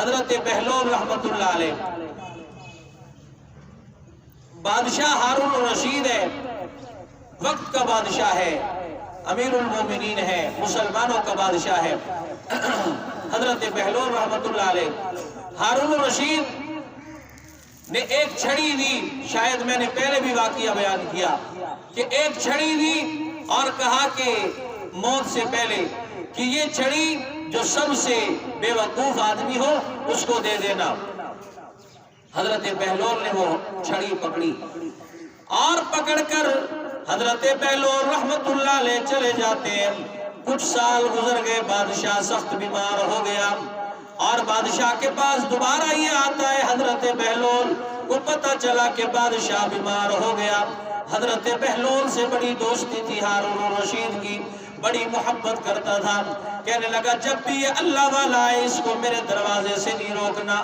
حضرت بہلول رحمت اللہ علیہ بادشاہ ہارون الرشید ہے، وقت کا بادشاہ ہے، امیر المومنین ہے، مسلمانوں کا بادشاہ ہے۔ حضرت بہلول رحمت اللہ علیہ ہارون الرشید نے ایک چھڑی دی، شاید میں نے پہلے بھی واقعہ بیان کیا کہ ایک چھڑی دی اور کہا کہ موت سے پہلے کہ یہ چھڑی جو سب سے بے وقوف آدمی ہو اس کو دے دینا۔ حضرت بہلول نے وہ چھڑی پکڑی اور پکڑ کر حضرت بہلول رحمت اللہ علیہ چلے جاتے ہیں۔ کچھ سال گزر گئے، بادشاہ سخت بیمار ہو گیا اور بادشاہ کے پاس دوبارہ یہ آتا ہے۔ حضرت بہلول کو پتہ چلا کہ بادشاہ بیمار ہو گیا۔ حضرت بہلول سے بڑی دوستی تھی ہارون الرشید کی، بڑی محبت کرتا تھا۔ کہنے لگا جب بھی یہ اللہ والا آئے اس کو میرے دروازے سے نہیں روکنا،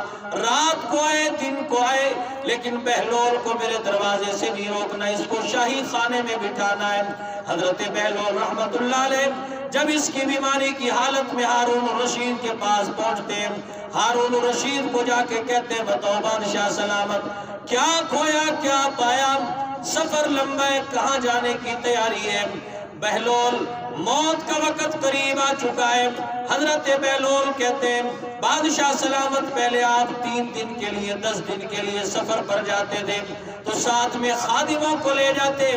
رات کو آئے دن کو آئے، لیکن بہلول کو میرے دروازے سے نہیں روکنا، اس کو شاہی خانے میں بٹھانا ہے۔ حضرت بہلول رحمت اللہ علیہ جب اس کی بیماری کی حالت میں ہارون الرشید کے پاس پہنچتے ہیں، ہارون الرشید کو جا کے کہتے ہیں بتاؤ بادشاہ سلامت، کیا کھویا کیا پایا، سفر لمبا ہے، کہاں جانے کی تیاری ہے؟ بہلول موت کا وقت قریب آ چکا ہے۔ حضرت بہلول کہتے ہیں بادشاہ سلامت پہلے آپ 3 دن کے لیے 10 دن کے لیے سفر پر جاتے تھے تو ساتھ میں خادموں کو لے جاتے،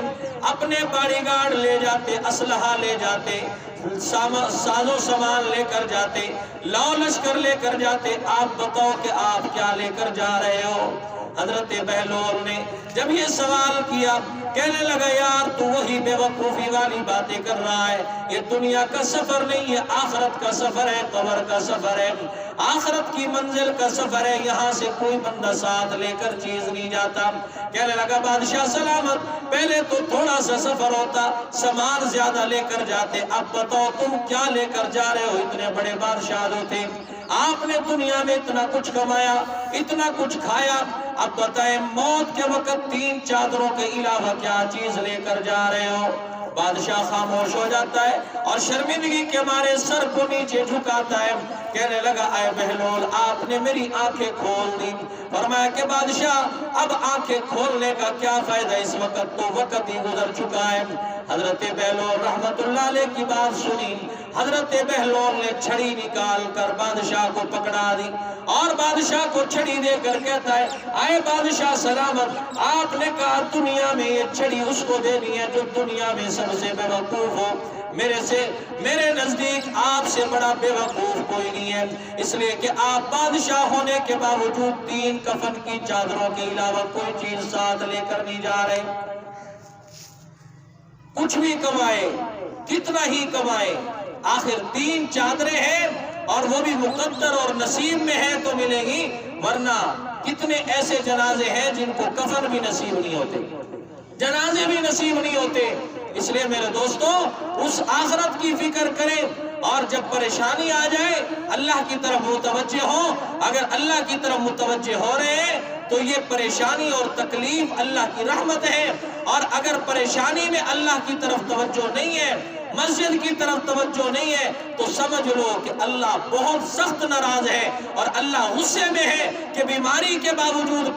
اپنے باڈی گارڈ لے جاتے، اسلحہ لے جاتے، ساز و سامان لے کر جاتے، لو لشکر لے کر جاتے۔ آپ بتاؤ کہ آپ کیا لے کر جا رہے ہو؟ حضرت بہلول نے جب یہ سوال کیا کہنے لگا یار تو وہی بے وقوفی والی باتیں کر رہا ہے، یہ دنیا کا سفر نہیں ہے، آخرت کا سفر ہے، قبر کا سفر ہے، آخرت کی منزل کا سفر ہے، یہاں سے کوئی بندہ ساتھ لے کر چیز نہیں جاتا۔ کہنے لگا بادشاہ سلامت پہلے تو تھوڑا سا سفر ہوتا، سامان زیادہ لے کر جاتے، اب بتاؤ تم کیا لے کر جا رہے ہو؟ اتنے بڑے بادشاہ جو تھے، آپ نے دنیا میں اتنا کچھ کمایا، اتنا کچھ کھایا، اب بتائیں موت کے وقت 3 چادروں کے علاوہ کیا چیز لے کر جا رہے ہو؟ بادشاہ خاموش ہو جاتا ہے اور شرمندگی کے مارے سر کو نیچے جھکاتا ہے۔ کہنے لگا اے بہلول آپ نے میری آنکھیں کھول دی۔ فرمایا کہ بادشاہ اب آنکھیں کھولنے کا کیا فائدہ، اس وقت تو وقت ہی گزر چکا ہے۔ حضرت بہلول رحمت اللہ علیہ کی بات سنی، حضرت بہلول نے چھڑی نکال کر بادشاہ کو پکڑا دی اور بادشاہ کو چھڑی دے کر کہتا ہے اے بادشاہ سلامت آپ نے کہا دنیا میں یہ چھڑی اس کو دینی ہے جو دنیا میں سب سے بے وقوف ہو، میرے نزدیک آپ سے بڑا بے وقوف کوئی نہیں ہے، اس لیے کہ آپ بادشاہ ہونے کے باوجود 3 کفن کی چادروں کے علاوہ کوئی چیز ساتھ لے کر نہیں جا رہے۔ کچھ بھی کمائے، کتنا ہی کمائے، آخر 3 چادریں ہیں اور وہ بھی مقدر اور نصیب میں ہے تو ملے گی، ورنہ کتنے ایسے جنازے ہیں جن کو کفن بھی نصیب نہیں ہوتے، جنازے بھی نصیب نہیں ہوتے۔ اس لیے میرے دوستو اس آخرت کی فکر کریں اور جب پریشانی آ جائے اللہ کی طرف متوجہ ہو۔ اگر اللہ کی طرف متوجہ ہو رہے ہیں تو یہ پریشانی اور تکلیف اللہ کی رحمت ہے، اور اگر پریشانی میں اللہ کی طرف توجہ نہیں ہے، مسجد کی طرف توجہ نہیں ہے، تو سمجھ لو کہ اللہ بہت سخت ناراض ہے اور اللہ غصے میں ہے کہ بیماری کے باوجود،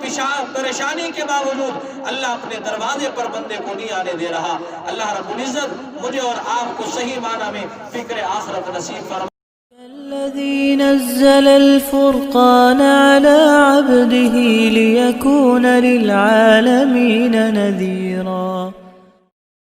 پریشانی کے باوجود اللہ اپنے دروازے پر بندے کو نہیں آنے دے رہا۔ اللہ رب العزت مجھے اور آپ کو صحیح معنی میں فکر آخرت نصیب فرمائے۔ الذي نزل الفرقان على عبده ليكون للعالمين نذيرا